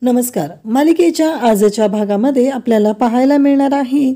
नमस्कार. मालिकेच्या आजच्या भागामध्ये आपल्याला पाहायला मिळणार आहे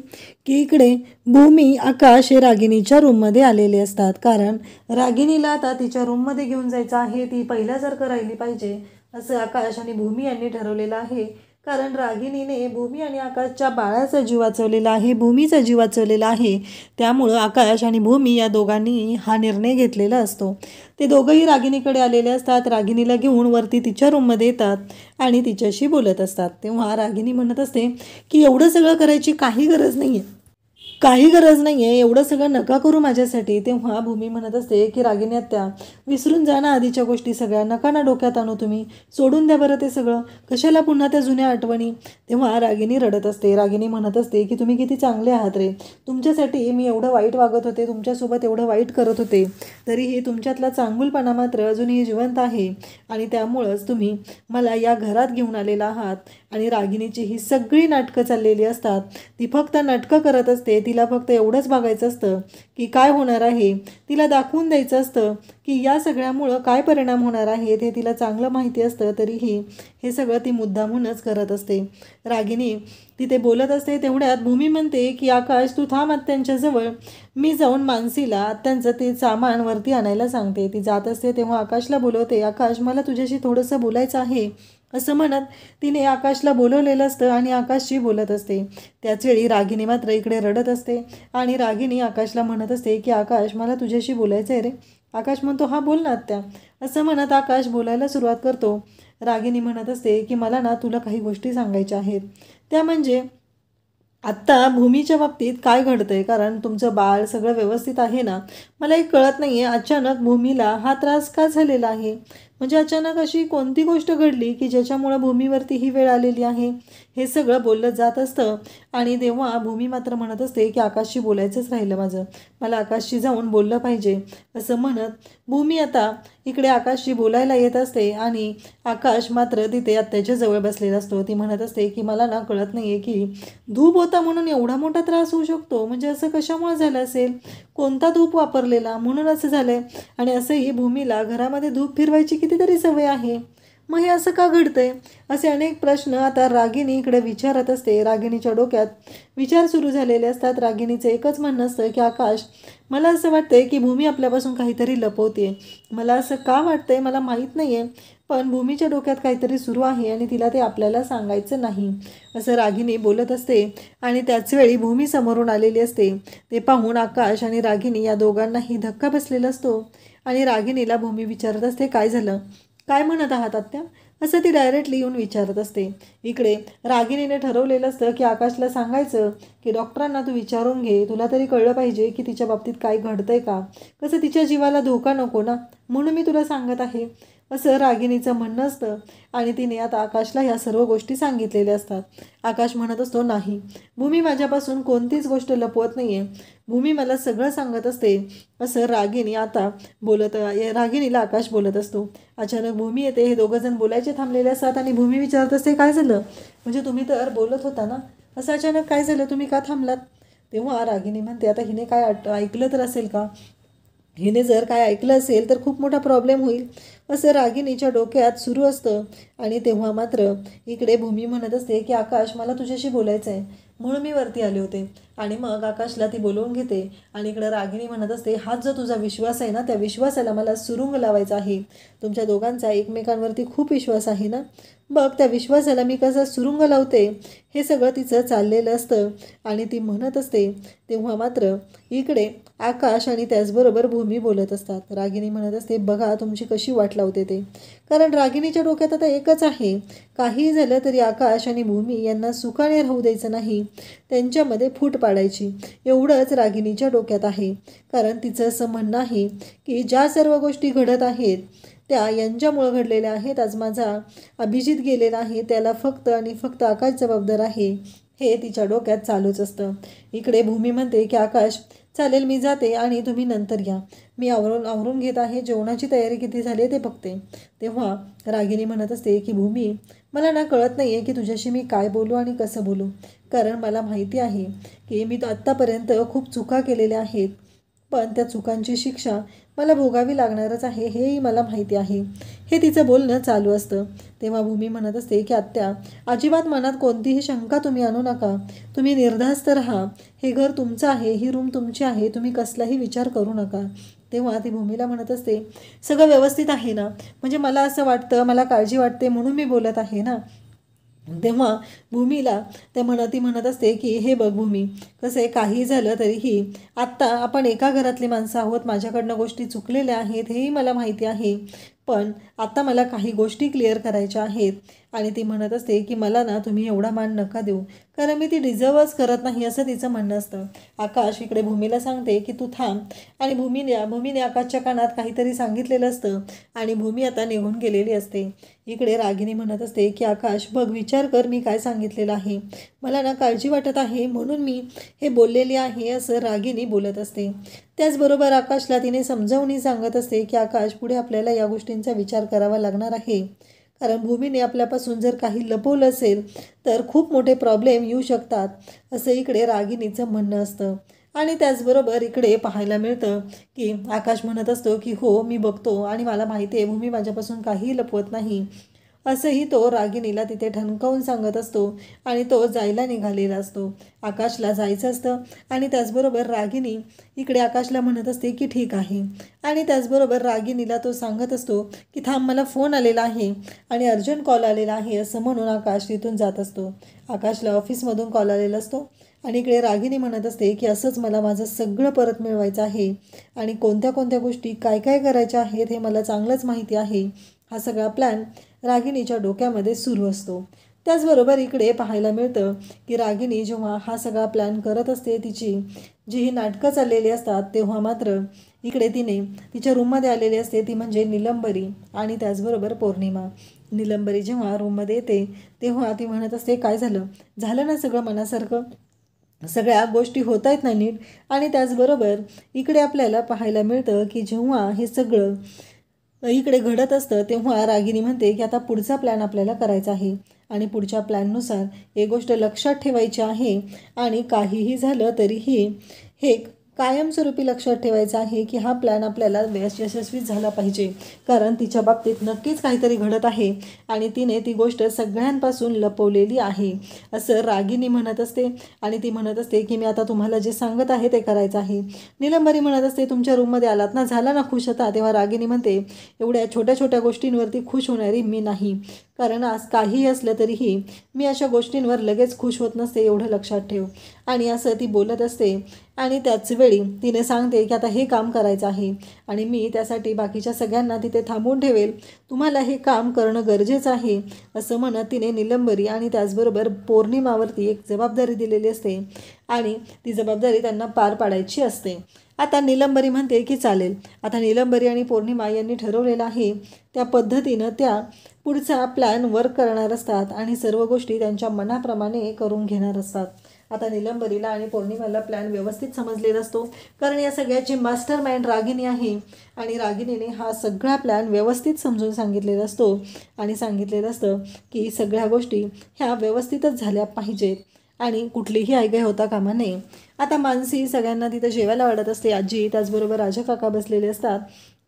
की इकडे भूमी, आकाश हे रागिणीच्या रूममध्ये आलेले असतात. कारण रागिणीला आता तिच्या रूममध्ये घेऊन जायचं आहे. ती पहिल्यासारखं राहिली पाहिजे असं आकाश आणि भूमी यांनी ठरवलेलं आहे. कारण रागिणीने भूमी आणि आकाशच्या बाळाचा जीव वाचवलेला आहे, भूमीचा जीव वाचवलेला आहे. त्यामुळं आकाश आणि भूमी या दोघांनी हा निर्णय घेतलेला असतो. ते दोघंही रागिणीकडे आलेले असतात. रागिणीला घेऊन वरती तिच्या रूममध्ये येतात आणि तिच्याशी बोलत असतात. तेव्हा रागिणी म्हणत असते की एवढं सगळं करायची काही गरज नाही आहे, एवढं सगळं नका करू माझ्यासाठी. तेव्हा भूमी म्हणत असते की रागिणी आत्या, विसरून जा ना आधीच्या गोष्टी सगळ्या, नका ना डोक्यात आणू तुम्ही, सोडून द्या बरं ते सगळं, कशाला पुन्हा त्या जुन्या आठवणी. तेव्हा रागिणी रडत असते. रागिणी म्हणत असते की तुम्ही किती चांगले आहात रे, तुमच्यासाठी मी एवढं वाईट वागत होते, तुमच्यासोबत एवढं वाईट करत होते, तरीही तुमच्यातला चांगुलपणा मात्र अजूनही जिवंत आहे आणि त्यामुळंच तुम्ही मला या घरात घेऊन आलेला आहात. आणि रागिणीची ही सगळी नाटकं चाललेली असतात. ती फक्त नाटकं करत असते. तिला फक्त एवढंच बघायचं असतं की काय होणार आहे, तिला दाखवून द्यायचं असतं की या सगळ्यामुळं काय परिणाम होणार आहेत हे तिला चांगलं माहिती असतं. तरीही हे सगळं ती मुद्दामूनच करत असते. रागिणी तिथे बोलत असते. तेवढ्यात भूमी म्हणते की आकाश तू थांब आत्यांच्याजवळ, मी जाऊन मानसीला आत्यांचं ते सामान वरती आणायला सांगते. ती जात असते तेव्हा आकाशला बोलवते. आकाश मला तुझ्याशी थोडंसं बोलायचं आहे असं म्हणत तिने आकाशला बोलवलेलं असतं आणि आकाशशी बोलत असते. त्याचवेळी रागिणी मात्र इकडे रडत असते आणि रागिणी आकाशला म्हणत असते की आकाश मला तुझ्याशी बोलायचं आहे रे. आकाश म्हणतो हा बोल ना आत्या. असं म्हणत आकाश बोलायला सुरुवात करतो. रागिणी म्हणत असते की मला ना तुला काही गोष्टी सांगायच्या आहेत, त्या म्हणजे आत्ता भूमीच्या बाबतीत काय घडतंय. कारण तुमचं बाळ सगळं व्यवस्थित आहे ना, मला एक कळत नाही आहे अचानक भूमीला हा त्रास का झालेला आहे. म्हणजे अचानक अशी कोणती गोष्ट घडली की ज्याच्यामुळं भूमीवरती ही वेळ आलेली आहे. हे सगळं बोललं जात असतं आणि तेव्हा भूमी मात्र म्हणत असते की आकाशशी बोलायचंच राहिलं माझं, मला आकाशशी जाऊन बोललं पाहिजे. असं म्हणत भूमी आता इकडे आकाशशी बोलायला येत असते आणि आकाश मात्र तिथे आत्याच्या जवळ बसलेला असतो. ती म्हणत असते की मला ना कळत नाही आहे की धूप होता म्हणून एवढा मोठा त्रास होऊ शकतो. म्हणजे असं कशामुळे झालं असेल, कोणता धूप वापरलेला म्हणून असं झालं आहे. आणि असंही भूमीला घरामध्ये धूप फिरवायची कितीतरी सवय आहे, मग हे असं का घडतंय. असे अनेक प्रश्न आता रागिणी इकडे विचारत असते. रागिणीच्या डोक्यात विचार सुरू झालेले असतात. रागिणीचं एकच म्हणणं असतं की आकाश मला असं वाटतंय की भूमी आपल्यापासून काहीतरी लपवते. मला असं का वाटतंय मला माहीत नाही आहे, पण भूमीच्या डोक्यात काहीतरी सुरू आहे आणि तिला ते आपल्याला सांगायचं नाही असं रागिणी बोलत असते. आणि त्याचवेळी भूमी समोरून आलेली असते. ते पाहून आकाश आणि रागिणी या दोघांनाही धक्का बसलेला असतो आणि रागिणीला भूमी विचारत असते काय झालं, काय म्हणत आहात आत्या, असं ती डायरेक्टली येऊन विचारत असते. इकडे रागिणीने ठरवलेलं असतं की आकाशला सांगायचं की डॉक्टरांना तू विचारून घे, तुला तरी कळलं पाहिजे की तिच्या बाबतीत काय घडतंय का, कसं तिच्या जीवाला धोका नको ना, म्हणून मी तुला सांगत आहे असं रागिणीचं म्हणणं असतं. आणि तिने आता आकाशला ह्या सर्व गोष्टी सांगितलेल्या असतात. आकाश म्हणत असतो नाही, भूमी माझ्यापासून कोणतीच गोष्ट लपवत नाही आहे, भूमी मला सगळं सांगत असते असं रागिणी आता रागिणीला आकाश बोलत असतो. अचानक भूमी येते. हे दोघंजण बोलायचे थांबलेले असतात आणि भूमी विचारत असते काय झालं, म्हणजे तुम्ही तर बोलत होता ना, असं अचानक काय झालं, तुम्ही का थांबलात. तेव्हा रागिणी म्हणते आता हिने काय ऐकलं तर असेल का, हिने जर काय ऐकलं असेल तर खूप मोठा प्रॉब्लेम होईल असं रागिणीच्या डोक्यात सुरू असतं. आणि तेव्हा मात्र इकडे भूमी म्हणत असते की आकाश मला तुझ्याशी बोलायचं आहे म्हणून मी वरती आले होते. आणि मग आकाशला ती बोलवून घेते. आणि इकडं रागिणी म्हणत असते हाच जो तुझा विश्वास आहे ना, त्या विश्वासाला मला सुरुंग लावायचा आहे. तुमच्या दोघांचा एकमेकांवरती खूप विश्वास आहे ना, बघ त्या विश्वासाला मी कसा सुरुंग लावते, हे सगळं तिचं चाललेलं असतं. आणि ती म्हणत असते. तेव्हा मात्र इकडे आकाश आणि त्याचबरोबर भूमी बोलत असतात. रागिणी म्हणत असते बघा तुमची कशी वाट लावते ते, कारण रागिणीच्या डोक्यात आता एकच आहे, काहीही झालं तरी आकाश आणि भूमी यांना सुखाने राहू द्यायचं नाही, त्यांच्यामध्ये फूट पाडायची, एवढंच रागिणीच्या डोक्यात आहे. कारण तिचं असं म्हणणं आहे की ज्या सर्व गोष्टी घडत आहेत त्या यांच्यामुळं घडलेल्या आहेत. आज माझा अभिजित गेलेला आहे, त्याला फक्त आणि फक्त आकाश जबाबदार आहे, हे तिच्या डोक्यात चालूच असतं. इकडे भूमी म्हणते की आकाश चालेल मी जाते आणि तुम्ही नंतर या, मी आवरून घेत आहे, जेवणाची तयारी किती झाली आहे ते बघते. तेव्हा रागिणी म्हणत असते की भूमी मला ना कळत नाही आहे की तुझ्याशी मी काय बोलू आणि कसं बोलू, कारण मला माहिती आहे की मी आत्तापर्यंत खूप चुका केलेल्या आहेत, पण त्या चुकांची शिक्षा मला भोगावी लागणारच आहे, हेही मला माहिती आहे. हे तिचं बोलणं चालू असतं. तेव्हा भूमी म्हणत असते की आत्या, अजिबात मनात कोणतीही शंका तुम्ही आणू नका. तुम्ही निर्धास्त राहा. हे घर तुमचं आहे, ही रूम तुमची आहे. तुम्ही कसलाही विचार करू नका. तेव्हा ती भूमीला म्हणत असते, सगळं व्यवस्थित आहे ना? म्हणजे मला असं वाटतं, मला काळजी वाटते म्हणून मी बोलत आहे ना. तेव्हा भूमीला ती म्हणत असते की हे बघ भूमी, कसं आहे, काही झालं तरीही आत्ता आपण एका घरातली माणसं आहोत. माझ्याकडनं गोष्टी चुकलेल्या आहेत, हेही मला माहिती आहे. पण आता मला काही गोष्टी क्लिअर करायच्या आहेत. आणि ती म्हणत असते की मला ना तुम्ही एवढा मान नका देऊ, कारण मी ती डिझर्वच करत नाही, असं तिचं म्हणणं असतं. आकाश इकडे भूमीला सांगते की तू थांब. आणि भूमीने आकाशच्या कानात काहीतरी सांगितलेलं असतं आणि भूमी आता निघून गेलेली असते. इकडे रागिनी म्हणत असते की आकाश बघ, विचार कर मी काय सांगितलेलं आहे. मला ना काळजी वाटत आहे म्हणून मी हे बोललेली आहे, असं रागिनी बोलत असते. त्याचबरोबर आकाशला तिने समजावूनही सांगत असते की आकाश, पुढे आपल्याला या गोष्टींचा विचार करावा लागणार आहे. कारण भूमीने आपल्यापासून जर काही लपवलं असेल तर खूप मोठे प्रॉब्लेम येऊ शकतात, असं इकडे रागिनीचं म्हणणं असतं. आणि त्याचबरोबर इकडे पाहायला मिळतं की आकाश म्हणत असतो की हो मी बघतो आणि मला माहिती आहे भूमी माझ्यापासून काहीही लपवत नाही, असंही तो रागिनीला तिथे ठणकावून सांगत असतो. आणि तो जायला निघालेला असतो. आकाशला जायचं असतं. आणि त्याचबरोबर रागिनी इकडे आकाशला म्हणत असते की ठीक आहे. आणि त्याचबरोबर रागिनीला तो सांगत असतो की थांब, मला फोन आलेला आहे आणि अर्जंट कॉल आलेला आहे, असं म्हणून आकाश तिथून जात असतो. आकाशला ऑफिसमधून कॉल आलेला असतो. आणि इकडे रागिनी म्हणत असते की असंच मला माझं सगळं परत मिळवायचं आहे आणि कोणत्या कोणत्या गोष्टी काय काय करायच्या आहेत हे मला चांगलंच माहिती आहे. हा सगळा प्लॅन रागिनीच्या डोक्यामध्ये सुरू असतो. त्याचबरोबर इकडे पाहायला मिळतं की रागिनी जेव्हा हा सगळा प्लॅन करत असते, तिची जी ही नाटकं चाललेली असतात, तेव्हा मात्र इकडे तिने तिच्या रूममध्ये आलेली असते, ती म्हणजे निलंबरी आणि त्याचबरोबर पौर्णिमा. निलंबरी जेव्हा रूममध्ये येते तेव्हा ती म्हणत असते, काय झालं ना सगळं मनासारखं? सगळ्या गोष्टी होत आहेत ना नीट? आणि त्याचबरोबर इकडे आपल्याला पाहायला मिळतं की जेव्हा हे सगळं इकडे घडत असतं तेव्हा रागिनी म्हणते की आता पुढचा प्लॅन आपल्याला करायचा आहे आणि पुढच्या प्लॅननुसार एक गोष्ट लक्षात ठेवायची आहे. आणि काहीही झालं तरीही हे कायमस्वरूपी लक्षात ठेवायचं आहे की हा प्लॅन आपल्याला यशस्वी झाला पाहिजे, कारण तिच्या बाबतीत नक्कीच काहीतरी घडत आहे आणि तिने ती गोष्ट सगळ्यांपासून लपवलेली आहे, असं रागिनी म्हणत असते. आणि ती म्हणत असते की मी आता तुम्हाला जे सांगत आहे ते करायचं आहे. निलंबरी म्हणत असते, तुमच्या रूममध्ये आलात ना, झाला ना खुश होता? तेव्हा रागिनी म्हणते, एवढ्या छोट्या छोट्या गोष्टींवरती खुश होणारी मी नाही, कारण आज काहीही असलं तरीही मी अशा गोष्टींवर लगेच खुश होत नसते, एवढं लक्षात ठेव. आणि असं ती बोलत असते. आणि त्याच वेळी तिने सांगते की आता हे काम करायचं आहे आणि मी त्यासाठी बाकीच्या सगळ्यांना तिथे थांबवून ठेवेल, तुम्हाला हे काम करणं गरजेचं आहे, असं म्हणत तिने निलंबरी आणि त्याचबरोबर पौर्णिमावरती एक जबाबदारी दिलेली असते आणि ती जबाबदारी त्यांना पार पाडायची असते. आता निलंबरी म्हणते की चालेल. आता निलंबरी आणि पौर्णिमा यांनी ठरवलेलं आहे त्या पद्धतीनं त्या पुढचा प्लॅन वर्क करणार असतात आणि सर्व गोष्टी त्यांच्या मनाप्रमाणे करून घेणार असतात. आता निलंबरीला आणि पौर्णिमाला प्लॅन व्यवस्थित समजलेला असतो, कारण या सगळ्याची मास्टर माइंड रागिनी आहे आणि रागिनीने हा सगळा प्लॅन व्यवस्थित समजून सांगितलेला असतो आणि सांगितलेलं असतं की सगळ्या गोष्टी ह्या व्यवस्थितच झाल्या पाहिजेत आणि कुठलीही आयगय होता कामा नये. आता मानसी सगळ्यांना तिथं जेवायला वाढत असते. आजी त्याचबरोबर राजा काका बसलेले असतात,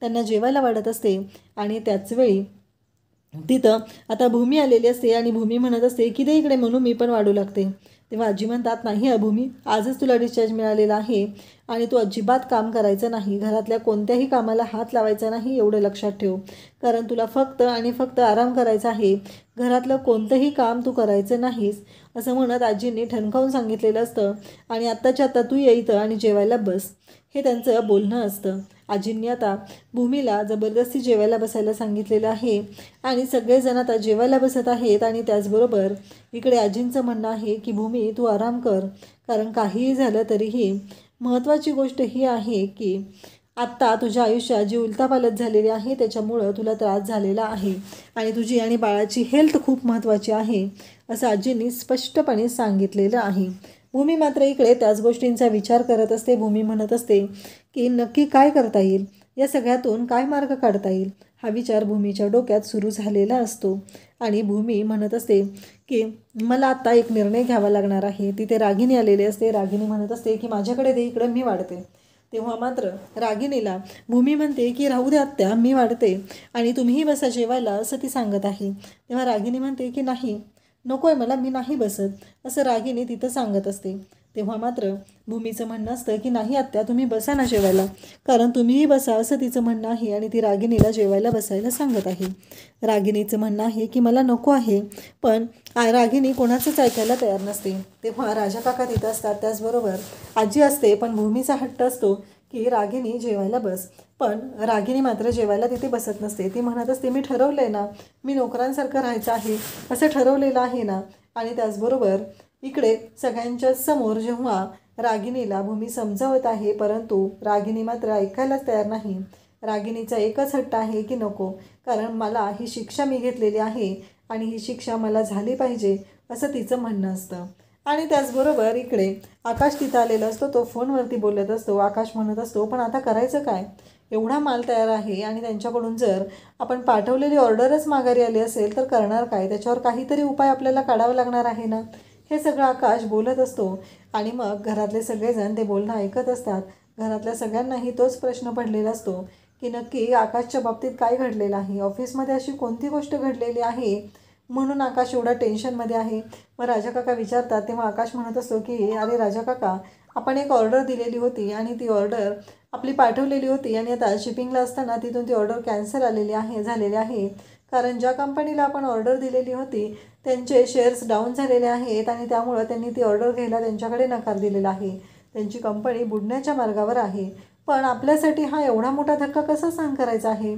त्यांना जेवायला वाढत असते. आणि त्याचवेळी तिथं आता भूमी आलेली असते आणि भूमी म्हणत असते की दे इकडे म्हणून मी पण वाढू लागते. तेव्हा आजी म्हणतात, नाही भूमी, आजच तुला डिस्चार्ज मिळालेला आहे आणि तू अजिबात काम करायचं नाही, घरातल्या कोणत्याही कामाला हात लावायचा नाही, एवढं लक्षात ठेव, कारण तुला फक्त आणि फक्त आराम करायचा आहे, घरातलं कोणतंही काम तू करायचं नाहीस, असं म्हणत आजींनी ठणकावून सांगितलेलं असतं. आणि आत्ताच्या आत्ता तू ये इथं आणि जेवायला बस, हे त्यांचं बोलणं असतं. आजींनी आता भूमीला जबरदस्ती जेवायला बसायला सांगितलेलं आहे आणि सगळेजण आता जेवायला बसत आहेत. आणि त्याचबरोबर इकडे आजींचं म्हणणं आहे की भूमी, तू आराम कर, कारण काहीही झालं तरीही महत्त्वाची गोष्ट ही आहे की आत्ता तुझ्या आयुष्यात जी उलथापालथ झालेली आहे त्याच्यामुळं तुला त्रास झालेला आहे आणि तुझी आणि बाळाची हेल्थ खूप महत्त्वाची आहे, असं आजींनी स्पष्टपणे सांगितलेलं आहे. भूमी मात्र इकडे त्याच गोष्टींचा विचार करत असते. भूमी म्हणत असते की नक्की काय करता येईल, या सगळ्यातून काय मार्ग काढता येईल, हा विचार भूमीच्या डोक्यात सुरू झालेला असतो. आणि भूमी म्हणत असते की मला आत्ता एक निर्णय घ्यावा लागणार आहे. तिथे रागिनी आलेली असते. रागिनी म्हणत असते की माझ्याकडे दे, इकडं मी वाढते. तेव्हा मात्र रागिणीला भूमी म्हणते की राहू द्या आत्या, मी वाढते आणि तुम्हीही बसा जेवायला, असं ती सांगत आहे. तेव्हा रागिणी म्हणते की नाही, नको आहे मला, मी नाही बसत, असं रागिणी तिथं सांगत असते. तेव्हा मात्र भूमीचं म्हणणं असतं की नाही आत्या, तुम्ही बसा ना जेवायला, कारण तुम्हीही बसा, असं तिचं म्हणणं आहे आणि ती रागिणीला जेवायला बसायला सांगत आहे. रागिणीचं म्हणणं आहे की मला नको आहे, पण रागिणी कोणाचंच ऐकायला तयार नसते. तेव्हा राजा काका तिथं असतात, त्याचबरोबर आजी असते, पण भूमीचा हट्ट असतो की रागिणी जेवायला बस. पण रागिणी मात्र जेवायला तिथे बसत नसते. ती म्हणत असते मी ठरवलं आहे ना, मी नोकरांसारखं राहायचं आहे असं ठरवलेलं आहे ना. आणि त्याचबरोबर इकडे सगळ्यांच्या समोर जेव्हा रागिणीला भूमी समजावत आहे, परंतु रागिणी मात्र ऐकायलाच तयार नाही. रागिणीचा एकच हट्ट आहे की नको, कारण मला ही शिक्षा मी घेतलेली आहे आणि ही शिक्षा मला झाली पाहिजे, असं तिचं म्हणणं असतं. आणि त्याचबरोबर इकडे आकाश तिथं आलेला असतो, तो फोनवरती बोलत असतो. आकाश म्हणत असतो पण आता करायचं काय, एवढा माल तयार आहे आणि त्यांच्याकडून जर आपण पाठवलेली ऑर्डरच माघारी आली असेल तर करणार काय, त्याच्यावर काहीतरी उपाय आपल्याला काढावा लागणार आहे ना, हे सगळं आकाश बोलत असतो. आणि मग घरातले सगळेजण ते बोलणं ऐकत असतात. घरातल्या सगळ्यांनाही तोच प्रश्न पडलेला असतो की नक्की आकाशच्या बाबतीत काय घडलेलं आहे, ऑफिसमध्ये अशी कोणती गोष्ट घडलेली आहे म्हणून आकाश एवढा टेन्शनमध्ये आहे. मग राजा काका विचारतात, तेव्हा आकाश म्हणत असतो की अरे राजा काका, आपण एक ऑर्डर दिलेली होती आणि ती ऑर्डर आपली पाठवलेली होती आणि आता शिपिंगला असताना तिथून ती ऑर्डर कॅन्सल झालेली आहे, कारण ज्या कंपनीला आपण ऑर्डर दिलेली होती त्यांचे शेअर्स डाऊन झालेले आहेत आणि त्यामुळं त्यांनी ती ऑर्डर घ्यायला त्यांच्याकडे नकार दिलेला आहे. त्यांची कंपनी बुडण्याच्या मार्गावर आहे. पण आपल्यासाठी हा एवढा मोठा धक्का कसा सहन करायचा आहे,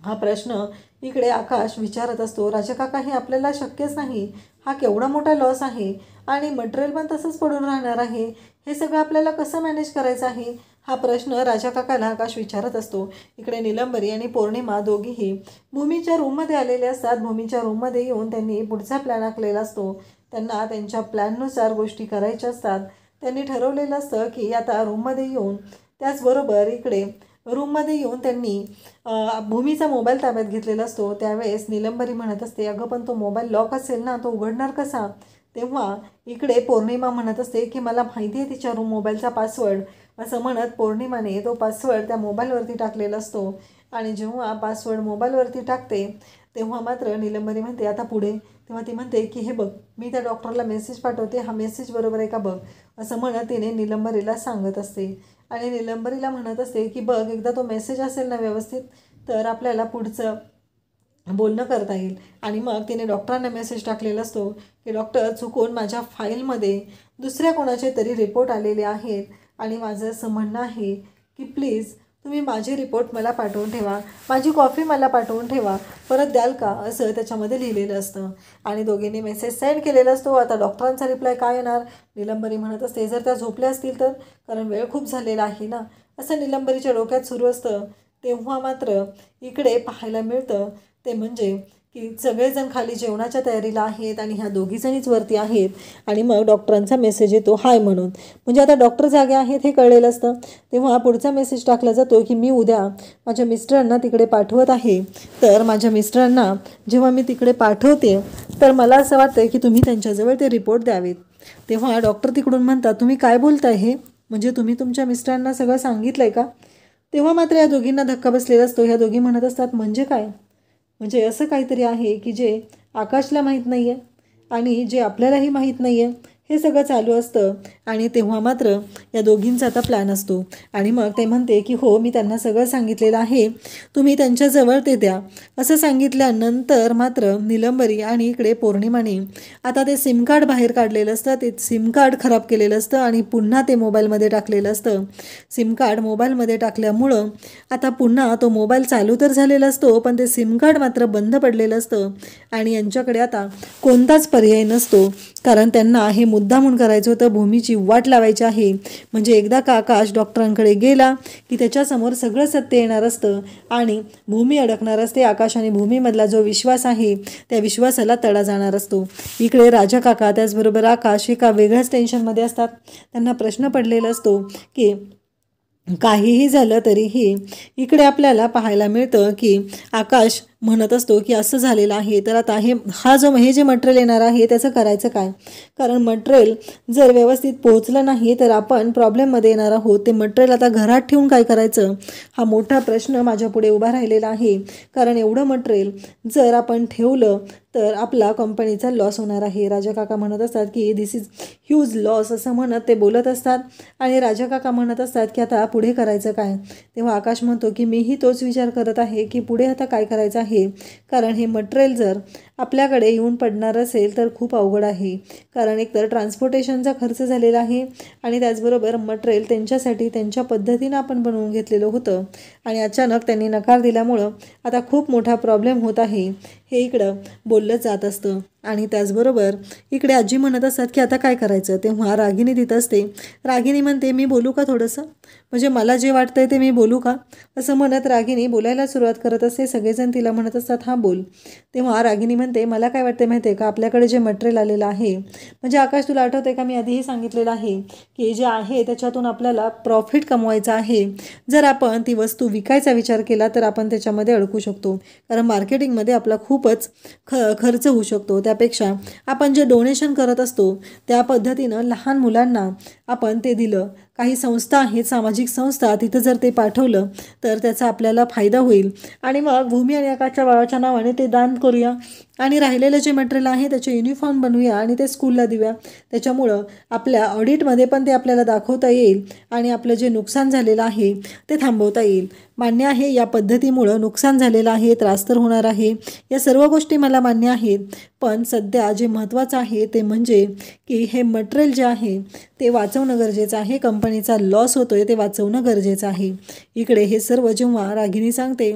हा प्रश्न इकडे आकाश विचारत असतो. राजा काका, हे आपल्याला शक्यच नाही, हा केवढा मोठा लॉस आहे आणि मटेरियल पण तसंच पडून राहणार आहे, हे सगळं आपल्याला कसं मॅनेज करायचं आहे, हा प्रश्न राजा काकाला आकाश विचारत असतो. इकडे निलंबरी आणि पौर्णिमा दोघीही भूमीच्या रूममध्ये आलेले असतात. भूमीच्या रूममध्ये येऊन त्यांनी पुढचा प्लॅन आखलेला असतो. त्यांना त्यांच्या प्लॅननुसार गोष्टी करायच्या असतात. त्यांनी ठरवलेलं असतं की आता रूममध्ये येऊन, त्याचबरोबर इकडे रूममध्ये येऊन त्यांनी भूमीचा मोबाईल ताब्यात घेतलेला असतो. त्यावेळेस निलंबरी म्हणत असते, अगं पण तो मोबाईल लॉक असेल ना, तो उघडणार कसा. तेव्हा इकडे पौर्णिमा म्हणत असते की मला माहिती आहे तिच्या मोबाईलचा पासवर्ड, असं म्हणत पौर्णिमाने तो पासवर्ड त्या मोबाईलवरती टाकलेला असतो. आणि जेव्हा पासवर्ड मोबाईलवरती टाकते तेव्हा मात्र निलंबरी म्हणते आता पुढे. तेव्हा ती म्हणते की हे बघ, मी त्या डॉक्टरला मेसेज पाठवते, हा मेसेज बरोबर आहे का बघ, असं म्हणत तिने निलंबरीला सांगत असते. आणि निलंबरीला म्हणत असते की बघ, एकदा तो मेसेज असेल ना व्यवस्थित तर आपल्याला पुढचं बोलणं करता येईल. आणि मग तिने डॉक्टरांना मेसेज टाकलेला असतो की डॉक्टर, चुकून माझ्या फाईलमध्ये दुसऱ्या कोणाचे तरी रिपोर्ट आलेले आहेत आणि माझं असं म्हणणं आहे की प्लीज तुम्ही माझे रिपोर्ट मला पाठवून ठेवा, माझी कॉफी मला पाठवून ठेवा, परत द्याल का, असं त्याच्यामध्ये लिहिलेलं असतं. आणि दोघींनी मेसेज सेंड केलेला असतो. आता डॉक्टरांचा रिप्लाय काय येणार, निलंबरी म्हणत असते जर त्या झोपल्या असतील तर, कारण वेळ खूप झालेला आहे ना, असं निलंबरीच्या डोक्यात सुरू असतं. तेव्हा मात्र इकडे पाहायला मिळतं ते म्हणजे की सगळेजण खाली जेवणाच्या तयारीला आहेत आणि ह्या दोघीजणीच वरती आहेत. आणि मग डॉक्टरांचा मेसेज येतो हाय म्हणून, म्हणजे आता डॉक्टर जागे आहेत हे कळलेलं असतं. तेव्हा पुढचा मेसेज टाकला जातो की मी उद्या माझ्या मिस्टरांना तिकडे पाठवत आहे, तर माझ्या मिस्टरांना जेव्हा मी तिकडे पाठवते तर मला असं वाटतं की तुम्ही त्यांच्याजवळ ते रिपोर्ट द्यावेत. तेव्हा डॉक्टर तिकडून म्हणतात तुम्ही काय बोलताय, हे म्हणजे तुम्ही तुमच्या मिस्टरांना सगळं सांगितलं आहे का. तेव्हा मात्र या दोघींना धक्का बसलेला असतो. ह्या दोघी म्हणत असतात म्हणजे काय, म्हणजे असं काहीतरी आहे की जे आकाशला माहीत नाही आहे आणि जे आपल्यालाही माहीत नाही आहे, हे सगळं चालू असतं. आणि तेव्हा मात्र या दोघींचा आता प्लॅन असतो. आणि मग ते म्हणते की हो, मी त्यांना सगळं सांगितलेलं आहे, तुम्ही त्यांच्याजवळ ते द्या, असं सांगितल्यानंतर मात्र निलंबरी आणि इकडे पौर्णिमाने आता ते सिम कार्ड बाहेर काढलेलं असतं. ते सिम कार्ड खराब केलेलं असतं आणि पुन्हा ते मोबाईलमध्ये टाकलेलं असतं. सिम कार्ड मोबाईलमध्ये टाकल्यामुळं आता पुन्हा तो मोबाईल चालू तर झालेला असतो, पण ते सिम कार्ड मात्र बंद पडलेलं असतं. आणि यांच्याकडे आता कोणताच पर्याय नसतो, कारण त्यांना हे मुद्दामून करायचं होतं, भूमीची वाट लावायची आहे. म्हणजे एकदा का आकाश डॉक्टरांकडे गेला की त्याच्यासमोर सगळं सत्य येणार असतं आणि भूमी अडकणार असते. आकाश आणि भूमीमधला जो विश्वास आहे त्या विश्वासाला तडा जाणार असतो. इकडे राजा काका त्याचबरोबर आकाश एका वेगळ्याच टेन्शनमध्ये असतात. त्यांना प्रश्न पडलेला असतो की काहीही झालं तरीही इकडे आपल्याला पाहायला मिळतं की आकाश म्हणत असतो की असं झालेलं आहे, तर आता हे जे मटेरियल येणार आहे त्याचं करायचं काय? कारण मटेरियल जर व्यवस्थित पोहोचलं नाही तर आपण प्रॉब्लेममध्ये येणार आहोत. ते मटेरियल आता घरात ठेवून काय करायचं, हा मोठा प्रश्न माझ्यापुढे उभा राहिलेला आहे. कारण एवढं मटेरियल जर आपण ठेवलं तर आपला कंपनीचा लॉस होणार आहे. राजा काका म्हणत असतात की दिस इज ह्यूज लॉस असं म्हणत ते बोलत असतात. आणि राजा काका म्हणत असतात की आता पुढे करायचं काय? तेव्हा आकाश म्हणतो की मीही तोच विचार करत आहे की पुढे आता काय करायचं आहे. कारण हे मटेरियल जर आपल्याकडे येऊन पडणार असेल तर खूप अवघड आहे. कारण एकतर ट्रान्सपोर्टेशनचा खर्च झालेला आहे आणि त्याचबरोबर मटेरियल त्यांच्यासाठी त्यांच्या पद्धतीनं आपण बनवून घेतलेलं होतं आणि अचानक त्यांनी नकार दिल्यामुळं आता खूप मोठा प्रॉब्लेम होत आहे, हे इकडं बोललं जात असतं. आणि त्याचबरोबर इकडे आजी म्हणत असतात की आता काय करायचं. तेव्हा रागिनी तिथं असते. रागिनी म्हणते मी बोलू का थोडंसं, म्हणजे मला जे वाटतंय ते मी बोलू का, असं म्हणत रागिनी बोलायला सुरुवात करत असते. सगळेजण तिला म्हणत असतात हां बोल. तेव्हा रागिनी म्हणते मला काय वाटते माहिती आहे का, आपल्याकडे जे मटेरियल आलेलं आहे, म्हणजे आकाश तुला आठवतं आहे का मी आधीही सांगितलेलं आहे की जे आहे त्याच्यातून आपल्याला प्रॉफिट कमवायचा आहे. जर आपण ती वस्तू विकायचा विचार केला तर आपण त्याच्यामध्ये अडकू शकतो. कारण मार्केटिंगमध्ये आपला खूपच खर्च होऊ शकतो. त्यापेक्षा आपण जे डोनेशन करत असतो त्या पद्धतीनं लहान मुलांना आपण ते दिलं, काही संस्था आहेत सामाजिक संस्था, तिथं जर ते पाठवलं तर त्याचा आपल्याला फायदा होईल. आणि मग भूमी आणि आकाशच्या बाळाच्या नावाने ते दान करूया आणि राहिलेलं जे मटेरियल आहे त्याचे युनिफॉर्म बनवूया आणि ते स्कूलला देऊया. त्याच्यामुळं आपल्या ऑडिटमध्ये पण ते आपल्याला दाखवता येईल आणि आपलं जे नुकसान झालेलं आहे ते थांबवता येईल. मान्य आहे या पद्धतीमुळं नुकसान झालेलं आहे, त्रास तर होणार आहे, या सर्व गोष्टी मला मान्य आहेत. पण सध्या जे महत्त्वाचं आहे ते म्हणजे की हे मटेरियल जे आहे ते वाचवणं गरजेचं आहे. कंपनीचा लॉस होतो आहे ते वाचवणं गरजेचं आहे. इकडे हे सर्व जेव्हा रागिनी सांगते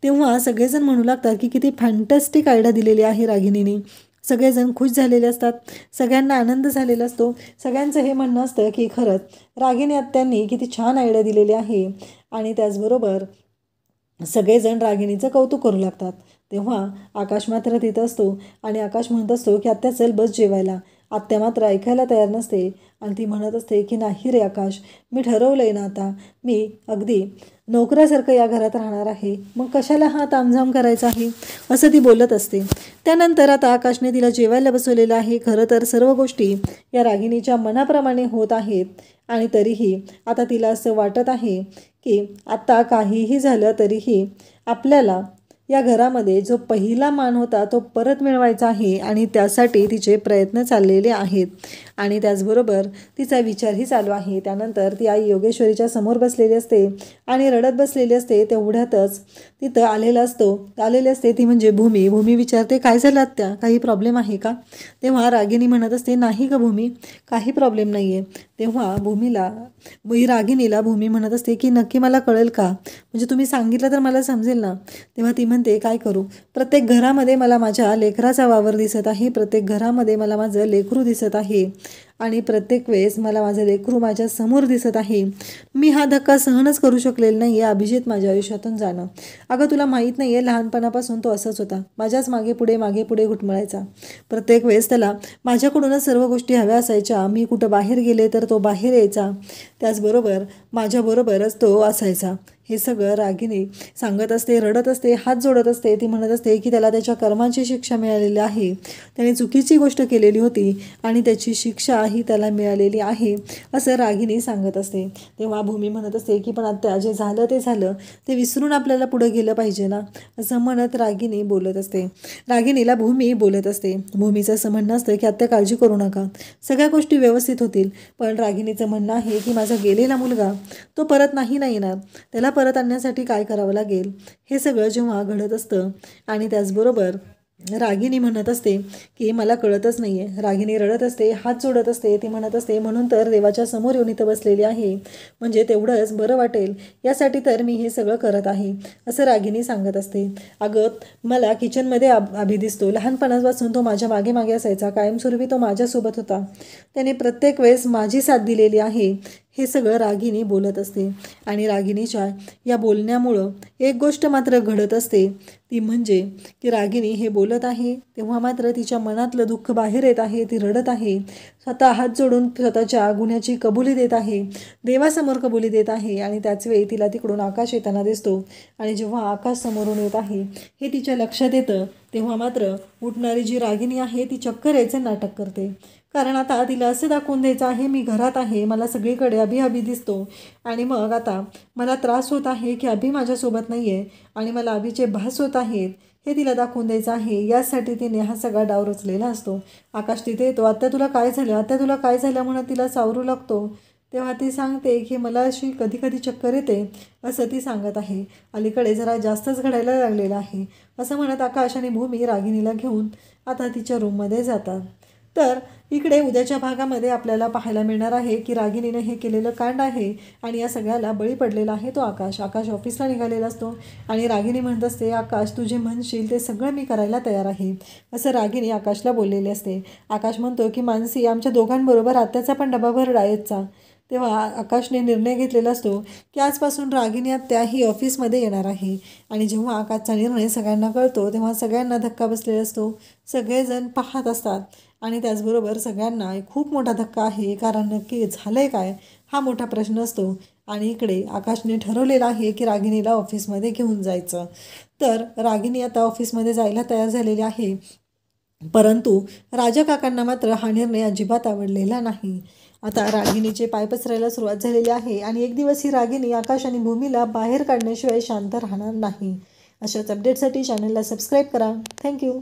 तेव्हा सगळेजण म्हणू लागतात की किती फॅन्टॅस्टिक आयडिया दिलेली आहे रागिनीने. सगळेजण खुश झालेले असतात, सगळ्यांना आनंद झालेला असतो. सगळ्यांचं हे म्हणणं असतं की खरंच रागिनी आत्यांनी किती छान आयडिया दिलेली आहे. आणि त्याचबरोबर सगळेजण रागिणीचं कौतुक करू लागतात. तेव्हा आकाश मात्र तिथं असतो आणि आकाश म्हणत असतो की आत्या चल बस जेवायला. आत्या मात्र ऐकायला तयार नसते आणि ती म्हणत असते की नाही रे आकाश, मी ठरवलं आहे ना आता, मी अगदी नोकरासारखं या घरात राहणार आहे, मग कशाला हा तामझाम करायचा आहे, असं ती बोलत असते. त्यानंतर आता आकाशने तिला जेवायला बसवलेलं आहे. खरं तर सर्व गोष्टी या रागिणीच्या मनाप्रमाणे होत आहेत आणि तरीही आता तिला असं वाटत आहे की आता काहीही झालं तरीही आपल्याला या घरामध्ये जो पहिला मान होता तो परत मिळवायचा आहे आणि त्यासाठी तिचे प्रयत्न चाललेले आहेत. आणि त्याचबरोबर तिचा विचारही चालू आहे. त्यानंतर ती आई योगेश्वरीच्या समोर बसलेली असते आणि रडत बसलेली असते. तेवढ्यातच तिथं आलेले असते ती म्हणजे भूमी. भूमी विचारते काय झालं आत्या, काही प्रॉब्लेम आहे का? तेव्हा रागिनी म्हणत असते नाही का भूमी, काही प्रॉब्लेम नाही आहे. तेव्हा रागिनीला भूमी म्हणत असते की नक्की मला कळेल का, म्हणजे तुम्ही सांगितलं तर मला समजेल ना. तेव्हा ती म्हणते काय करू, प्रत्येक घरामध्ये मला माझ्या लेकराचा वावर दिसत आहे, प्रत्येक घरामध्ये मला माझं लेकरू दिसत आहे आणि प्रत्येक वेळेस मला माझं लेकरू माझ्या समोर दिसत आहे. मी हा धक्का सहनच करू शकलेला नाही आहे अभिजित माझ्या आयुष्यातून जाणं. अगं तुला माहीत नाही आहे, लहानपणापासून तो असाच होता, माझ्याच मागे पुढे घुटमळायचा. प्रत्येक वेळेस त्याला माझ्याकडूनच सर्व गोष्टी हव्या असायच्या. मी कुठं बाहेर गेले तर तो बाहेर यायचा, त्याचबरोबर माझ्याबरोबरच तो असायचा. हे सगळं रागिनी सांगत असते, रडत असते, हात जोडत असते. ती म्हणत असते की त्याला त्याच्या कर्माची शिक्षा मिळालेली आहे, त्याने चुकीची गोष्ट केलेली होती आणि त्याची शिक्षा ही त्याला मिळालेली आहे, असं रागिनी सांगत असते. तेव्हा भूमी म्हणत असते की पण आत्या जे झालं ते झालं, ते विसरून आपल्याला पुढे गेलं पाहिजे ना, असं म्हणत रागिनी बोलत असते. रागिनीला भूमी बोलत असते. भूमीचं असं म्हणणं असतं की आत्या काळजी करू नका, सगळ्या गोष्टी व्यवस्थित होतील. पण रागिनीचं म्हणणं आहे की माझा गेलेला मुलगा तो परत नाही येणार, त्याला परत आणण्यासाठी काय करावं लागेल, हे सगळं जेव्हा घडत असतं. आणि त्याचबरोबर रागिनी म्हणत असते की मला कळतच नाही आहे. रागिनी रडत असते, हात जोडत असते. ती म्हणत असते म्हणून तर देवाच्या समोर येऊन इथं बसलेली आहे, म्हणजे तेवढंच बरं वाटेल यासाठी तर मी हे सगळं करत आहे, असं रागिनी सांगत असते. अगं मला किचनमध्ये अभि दिसतो, लहानपणापासून तो माझ्या मागे मागे असायचा, कायमस्वरूपी तो माझ्यासोबत होता, त्याने प्रत्येक वेळेस माझी साथ दिलेली आहे, हे सगळं रागिनी बोलत असते. आणि रागिनीच्या या बोलण्यामुळं एक गोष्ट मात्र घडत असते, ती म्हणजे की रागिनी हे बोलत आहे तेव्हा मात्र तिच्या मनातलं दुःख बाहेर येत आहे. ती रडत आहे, स्वतः हात जोडून स्वतःच्या गुन्ह्याची कबुली देत आहे, देवासमोर कबुली देत आहे. आणि त्याच वेळी तिला तिकडून आकाश येताना दिसतो. आणि जेव्हा आकाश समोरून येत आहे हे तिच्या लक्षात येतं, तेव्हा मात्र उठणारी जी रागिनी आहे ती चक्कर यायचं नाटक करते. कारण आता तिला असं दाखवून द्यायचं आहे, मी घरात आहे, मला सगळीकडे अभि दिसतो. आणि मग आता मला त्रास होत आहे की अभि माझ्यासोबत नाही आहे आणि मला अभिचे भास होत आहेत, हे तिला दाखवून द्यायचं आहे. यासाठी तिने हा सगळा डाव रचलेला असतो. आकाश तिथे येतो, आत्ता तुला काय झालं, आत्ता तुला काय झालं म्हणून तिला सावरू लागतो. तेव्हा ती सांगते की मला अशी कधी कधी चक्कर येते, असं ती सांगत आहे. अलीकडे जरा जास्तच घडायला लागलेलं आहे, असं म्हणत आकाश आणि भूमी रागिनीला घेऊन आता तिच्या रूममध्ये जातात. तर इकडे उद्याच्या भागामध्ये आपल्याला पाहायला मिळणार आहे की रागिनीने हे केलेलं कांड आहे आणि या सगळ्याला बळी पडलेला आहे तो आकाश. आकाश ऑफिसला निघालेला असतो आणि रागिनी म्हणत असते, आकाश तू जे म्हणशील ते सगळं मी करायला तयार आहे, असं रागिनी आकाशला बोललेले असते. आकाश म्हणतो की मानसी आमच्या दोघांबरोबर आत्याचा पण डबा भर डाएटचा. तेव्हा आकाशने निर्णय घेतलेला असतो की आजपासून रागिनी आत्या ही ऑफिसमध्ये येणार आहे. आणि जेव्हा आकाशचा निर्णय सगळ्यांना कळतो तेव्हा सगळ्यांना धक्का बसलेला असतो. सगळेजण पाहत असतात आणि त्याचबरोबर सगळ्यांना खूप मोठा धक्का आहे, कारण नक्की झालं आहे काय हा मोठा प्रश्न असतो. आणि इकडे आकाशने ठरवलेलं आहे की रागिनीला ऑफिसमध्ये घेऊन जायचं. तर रागिनी आता ऑफिसमध्ये जायला तयार झालेली आहे, परंतु राजा काकांना मात्र हा निर्णय अजिबात आवडलेला नाही. आता रागिनीचे पाय पसरायला सुरुवात झालेली आहे आणि एक दिवस ही रागिनी आकाश आणि भूमीला बाहेर काढण्याशिवाय शांत राहणार नाही. अशाच अपडेटसाठी चॅनलला सबस्क्राईब करा. थँक्यू.